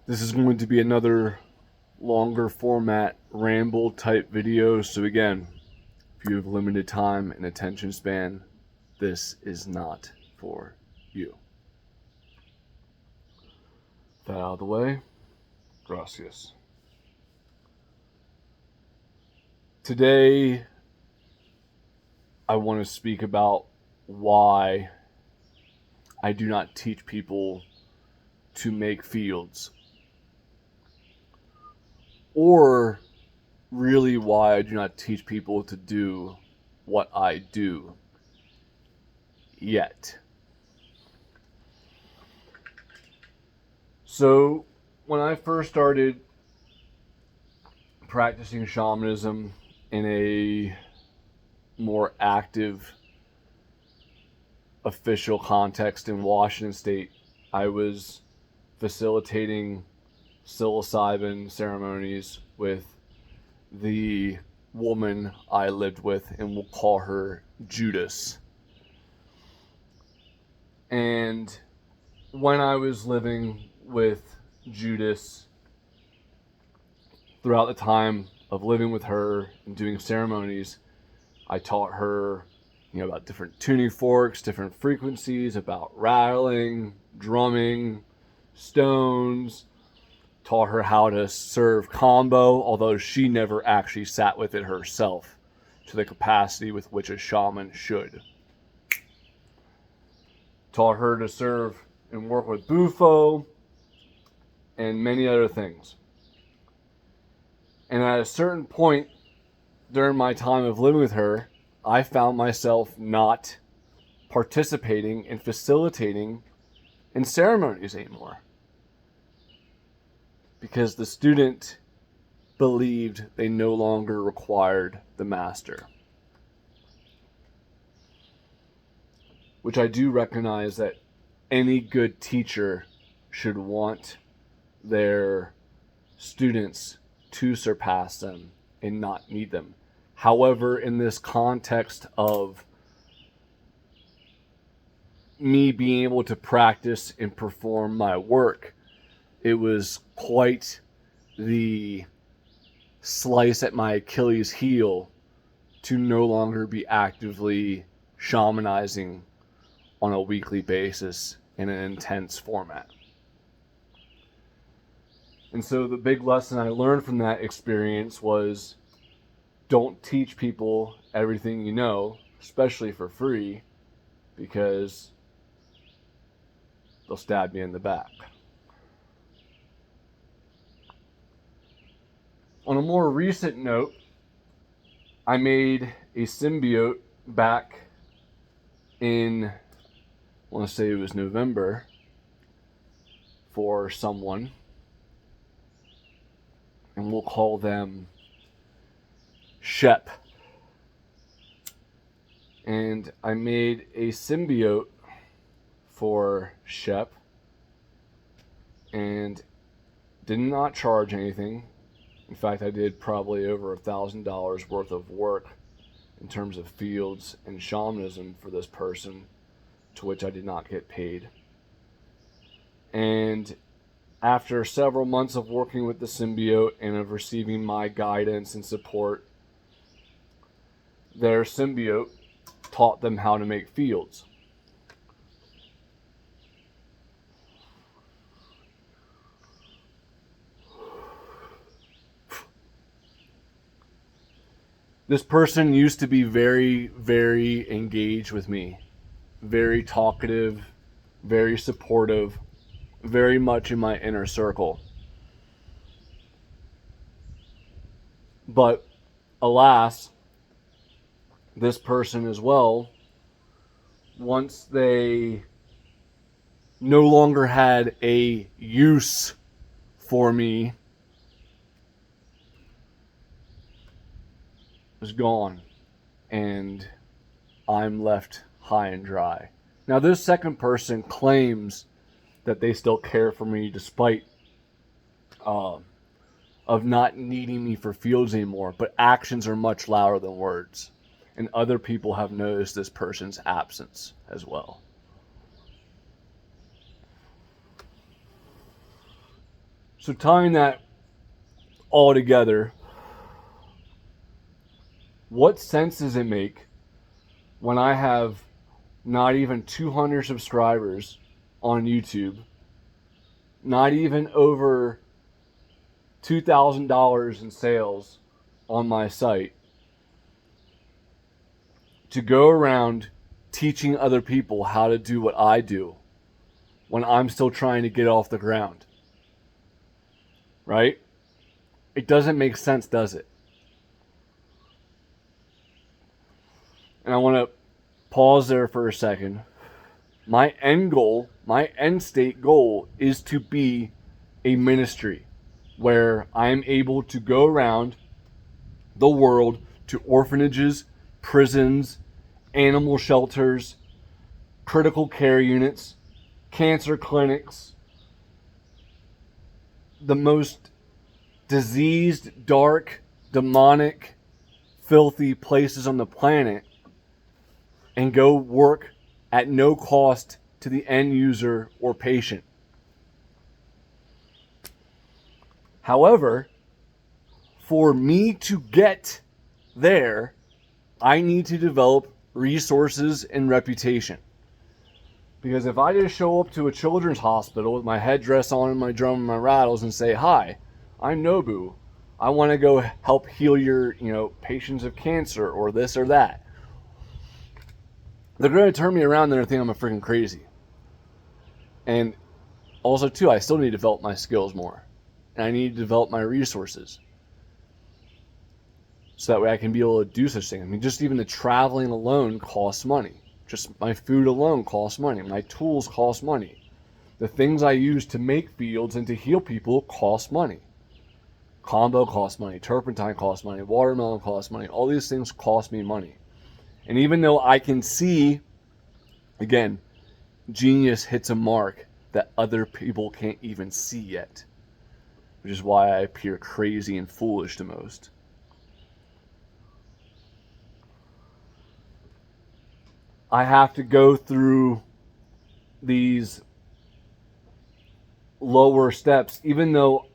This is going to be another longer format ramble type video. So again, if you have limited time and attention span, this is not for you. That out of the way. Gracias. Today, I want to speak about why I do not teach people to make fields, or really why I do not teach people to do what I do yet. So, when I first started practicing shamanism in a more active official context in Washington State, I was facilitating psilocybin ceremonies with the woman I lived with, and we'll call her Judas. And when I was living with Judas, throughout the time of living with her and doing ceremonies, I taught her, about different tuning forks, different frequencies, about rattling, drumming, stones. Taught her how to serve combo, although she never actually sat with it herself to the capacity with which a shaman should. Taught her to serve and work with bufo and many other things. And at a certain point during my time of living with her, I found myself not participating and facilitating in ceremonies anymore, because the student believed they no longer required the master. Which I do recognize that any good teacher should want their students to surpass them and not need them. However, in this context of me being able to practice and perform my work, it was quite the slice at my Achilles heel to no longer be actively shamanizing on a weekly basis in an intense format. And so the big lesson I learned from that experience was, don't teach people everything you know, especially for free, because they'll stab you in the back. On a more recent note, I made a symbiote back in, I want to say it was November, for someone, and we'll call them Shep. And I made a symbiote for Shep and did not charge anything. In fact, I did probably over $1,000 worth of work in terms of fields and shamanism for this person, to which I did not get paid. And after several months of working with the symbiote and of receiving my guidance and support, their symbiote taught them how to make fields. This person used to be very, very engaged with me, very talkative, very supportive, very much in my inner circle. But alas, this person as well, once they no longer had a use for me, was gone, and I'm left high and dry. Now, this second person claims that they still care for me despite of not needing me for fields anymore, but actions are much louder than words, and other people have noticed this person's absence as well. So tying that all together, what sense does it make when I have not even 200 subscribers on YouTube, not even over $2,000 in sales on my site, to go around teaching other people how to do what I do when I'm still trying to get off the ground? Right? It doesn't make sense, does it? And I want to pause there for a second. My end goal, my end state goal is to be a ministry where I'm able to go around the world to orphanages, prisons, animal shelters, critical care units, cancer clinics, the most diseased, dark, demonic, filthy places on the planet, and go work at no cost to the end user or patient. However, for me to get there, I need to develop resources and reputation. Because if I just show up to a children's hospital with my headdress on and my drum and my rattles and say, "Hi, I'm Nobu. I want to go help heal your, patients of cancer," or this or that, they're going to turn me around and think I'm a freaking crazy. And also, too, I still need to develop my skills more. And I need to develop my resources. So that way I can be able to do such things. I mean, just even the traveling alone costs money. Just my food alone costs money. My tools cost money. The things I use to make fields and to heal people cost money. Combo costs money. Turpentine costs money. Watermelon costs money. All these things cost me money. And even though I can see, again, genius hits a mark that other people can't even see yet, which is why I appear crazy and foolish to most. I have to go through these lower steps, even though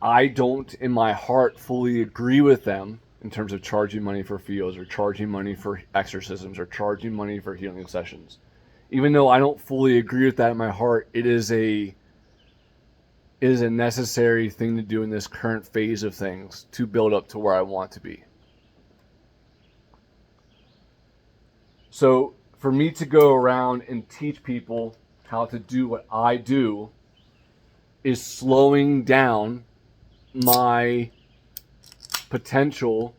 I don't in my heart fully agree with them in terms of charging money for fields or charging money for exorcisms or charging money for healing sessions. Even though I don't fully agree with that in my heart, it is a necessary thing to do in this current phase of things to build up to where I want to be. So for me to go around and teach people how to do what I do is slowing down my potential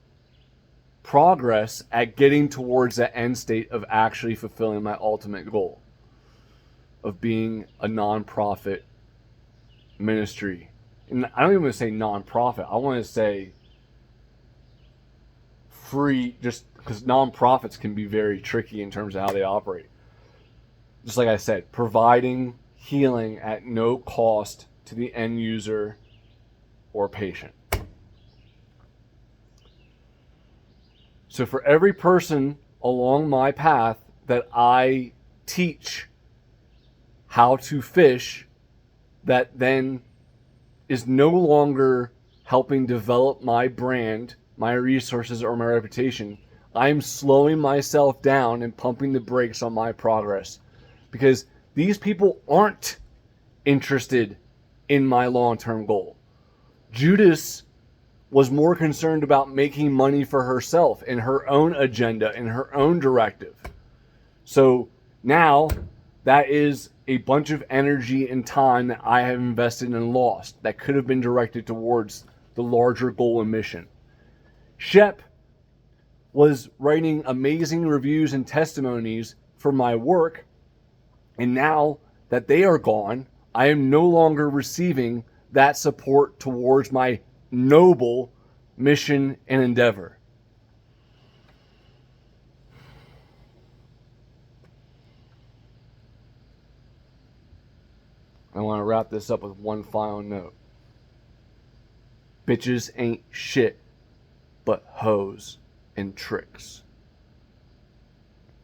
progress at getting towards that end state of actually fulfilling my ultimate goal of being a nonprofit ministry. And I don't even want to say nonprofit. I want to say free, just because nonprofits can be very tricky in terms of how they operate. Just like I said, providing healing at no cost to the end user or patient. So for every person along my path that I teach how to fish, that then is no longer helping develop my brand, my resources, or my reputation, I'm slowing myself down and pumping the brakes on my progress. Because these people aren't interested in my long-term goal. Judas was more concerned about making money for herself and her own agenda and her own directive. So now that is a bunch of energy and time that I have invested and lost that could have been directed towards the larger goal and mission. Shep was writing amazing reviews and testimonies for my work, and now that they are gone, I am no longer receiving that support towards my noble mission and endeavor. I want to wrap this up with one final note. Bitches ain't shit but hoes and tricks.